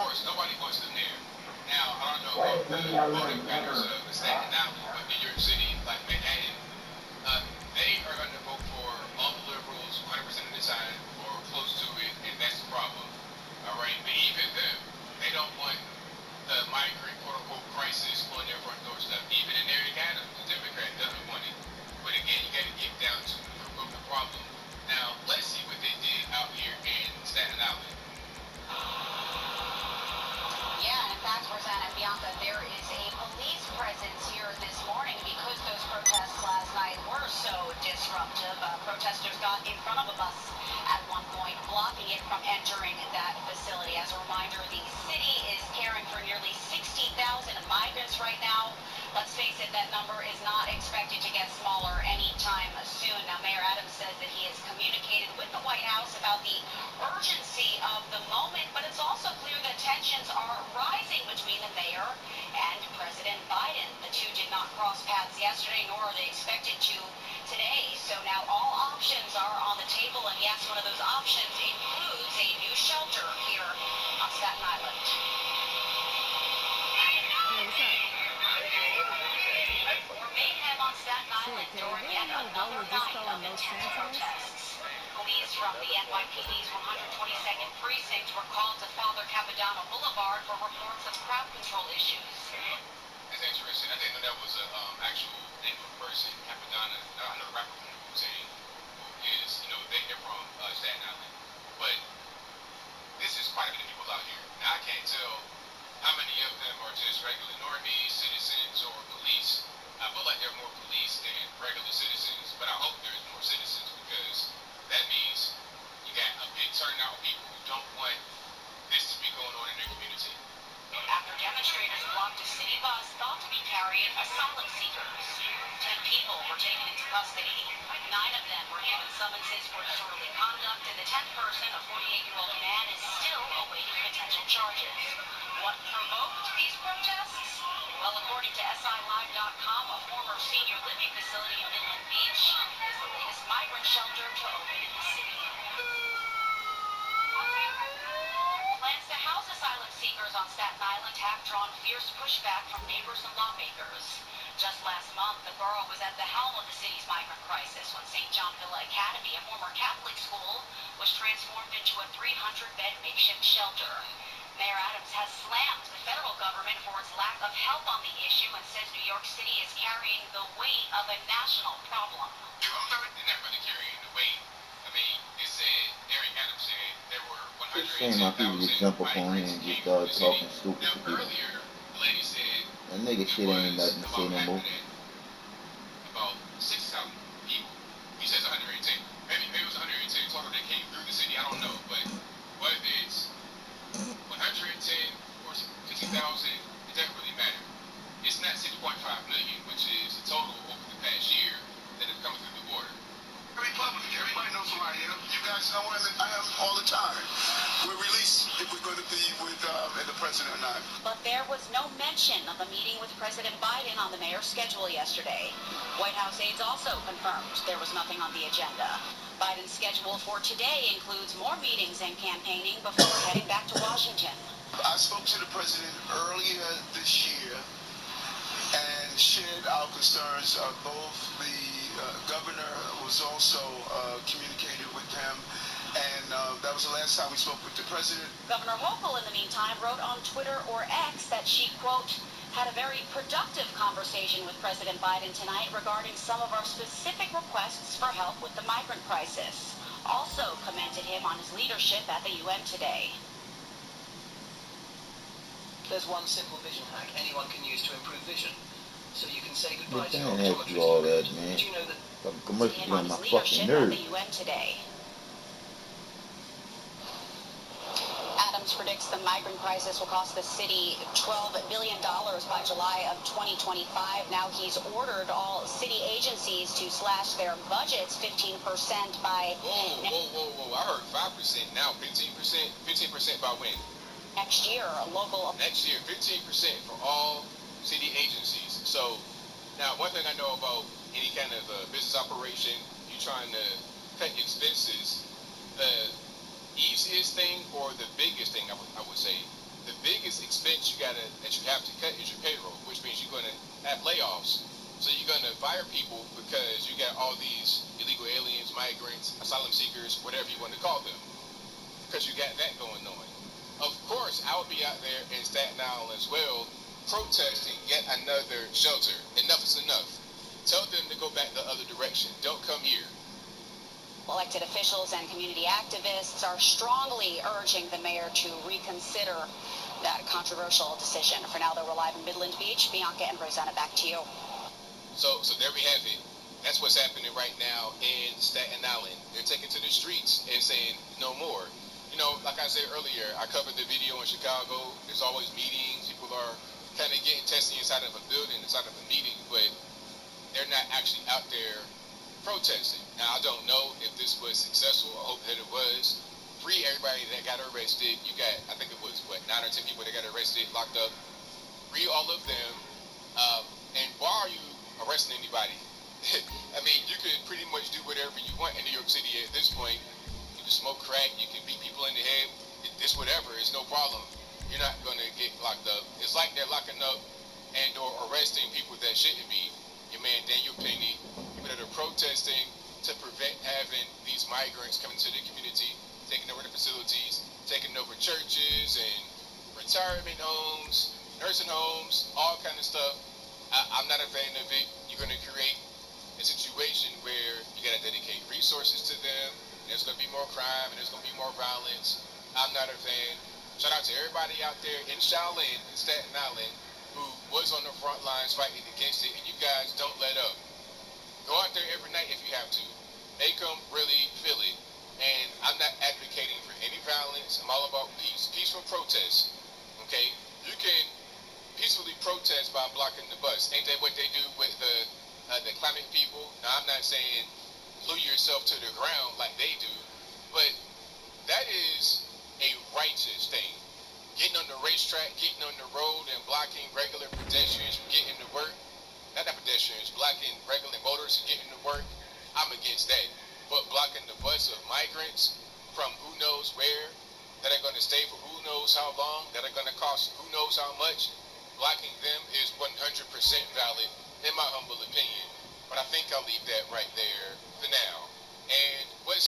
course, nobody wants them there. Now, I don't know about the voting patterns of Staten Island, but New York City, like Manhattan, they are going to vote for all the liberals 100% of the time, or close to it, and that's the problem. All right, but even them, they don't want the migrant quote-unquote crisis on their front doorstep. Even in Eric Adams, the Democrat doesn't want it. But again, you got to get down to the root of the problem. Now, let's see what they did out here in Staten Island. Yeah, and in fact, Rosanna and Bianca, there is a police presence here this morning because those protests last night were so disruptive. Protesters got in front of a bus at one point, blocking it from entering that facility. As a reminder, the city is caring for nearly 60,000 migrants right now. Let's face it, that number is not expected to get smaller anytime soon. Now, Mayor Adams says that he has communicated with the White House about the urgency of the moment, but it's also clear that tensions are rising between the mayor and President Biden. The two did not cross paths yesterday, nor are they expected to today. So now all options are on the table, and yes, one of those options includes a new shelter here on Staten Island. More mayhem on Staten Island during yet another night of intense protests. Police from the NYPD's 122nd Precinct were called to Father Capodanno Boulevard for reports of crowd control issues. That's interesting. I didn't know that was an actual name of a person, Capodanno. I know the rapper from Wu-Tang, who is, they're from Staten Island. But this is quite a bit of people out here. Now, I can't tell how many of them are just regular normies, citizens, or police. I feel like there are more police than regular citizens, but I hope there's more citizens because that means you got a big turnout of people who don't want this to be going on in their community. After demonstrators blocked a city bus thought to be carrying asylum seekers. 10 people were taken into custody. 9 of them were given summonses for disorderly conduct, and the 10th person, a 48-year-old man, is still awaiting potential charges. What provoked these protests? Well, according to SILive.com, a former senior living facility in Midland Beach is the latest migrant shelter to open in the city. Plans to house asylum seekers on Staten Island have drawn fierce pushback from neighbors and lawmakers. Just last month, the borough was at the helm of the city's migrant crisis when St. John Villa Academy, a former Catholic school, was transformed into a 300-bed makeshift shelter. Mayor Adams has slammed the federal government for its lack of help on the issue and says New York City is carrying the weight of a national problem. They're not really carrying the weight. I mean, it said, Eric Adams said there were It's shame my people just jump up on here and just start talking stupid to people. Earlier, the lady said that nigga shit ain't nothing to say no more. About 6,000 people. He says 110. Maybe it was 110 total that came through the city. I don't know, but whether it's 110 or 50,000, it doesn't really matter. It's not 6.5 million, which is the total over the past year that is coming through the border. Republican, everybody knows who I am. You guys know who I am all the time. We'll release if we're going to be with the president or not. But there was no mention of a meeting with President Biden on the mayor's schedule yesterday. White House aides also confirmed there was nothing on the agenda. Biden's schedule for today includes more meetings and campaigning before heading back to Washington. I spoke to the president earlier this year and shared our concerns. Both the governor was also communicated with him, and that was the last time we spoke with the president. Governor Hochul, in the meantime, wrote on Twitter or X that she, quote, had a very productive conversation with President Biden tonight regarding some of our specific requests for help with the migrant crisis. Also commended him on his leadership at the UN today. There's one simple vision hack anyone can use to improve vision. So you can say goodbye to all optometrist. that, man. Do you know that commercials on my fucking leadership nerves. at the UN today. Adams predicts the migrant crisis will cost the city $12 billion by July of 2025. Now he's ordered all city agencies to slash their budgets 15% by... Whoa. I heard 5%, now 15%? 15% by when? Next year, Next year, 15% for all city agencies. So, now one thing I know about any kind of business operation, you're trying to cut expenses. The easiest thing or the biggest thing, I would say, the biggest expense that you have to cut is your payroll, which means you're going to have layoffs. So you're going to fire people because you got all these illegal aliens, migrants, asylum seekers, whatever you want to call them, because you got that going on. Of course, I would be out there in Staten Island as well, protesting yet another shelter. Enough is enough. Tell them to go back the other direction. Don't come here. Elected officials and community activists are strongly urging the mayor to reconsider that controversial decision. For now, though, we're live in Midland Beach. Bianca and Rosanna, back to you. So there we have it. That's what's happening right now in Staten Island. They're taking to the streets and saying no more. You know, like I said earlier, I covered the video in Chicago. There's always meetings. People are kind of getting testy inside of a building, inside of a meeting, but they're not actually out there protesting. Now, I don't know if this was successful. I hope that it was. Free everybody that got arrested. You got, I think it was, 9 or 10 people that got arrested, locked up. Free all of them. And why are you arresting anybody? I mean, you could pretty much do whatever you want in New York City at this point. You can smoke crack. You can beat people in the head. It's whatever. It's no problem. You're not going to get locked up. It's like they're locking up and or arresting people that shouldn't be. Your man Daniel Penny, people that are protesting to prevent having these migrants coming to the community, taking over the facilities, taking over churches and retirement homes, nursing homes, all kind of stuff. I'm not a fan of it. You're going to create a situation where you got to dedicate resources to them. There's going to be more crime and there's going to be more violence. I'm not a fan. Shout out to everybody out there in Shaolin, in Staten Island, who was on the front lines fighting against it, and you guys don't let up. Go out there every night if you have to. Make them really feel it. And I'm not advocating for any violence. I'm all about peace. Peaceful protest. Okay? You can peacefully protest by blocking the bus. Ain't that what they do with the climate people? Now, I'm not saying glue yourself to the ground like they do, but that is a righteous thing. Getting on the racetrack, getting on the road and blocking regular pedestrians from getting to work. Not that pedestrians, blocking regular motorists from getting to work. I'm against that. But blocking the bus of migrants from who knows where, that are going to stay for who knows how long, that are going to cost who knows how much, blocking them is 100% valid, in my humble opinion. But I think I'll leave that right there for now. And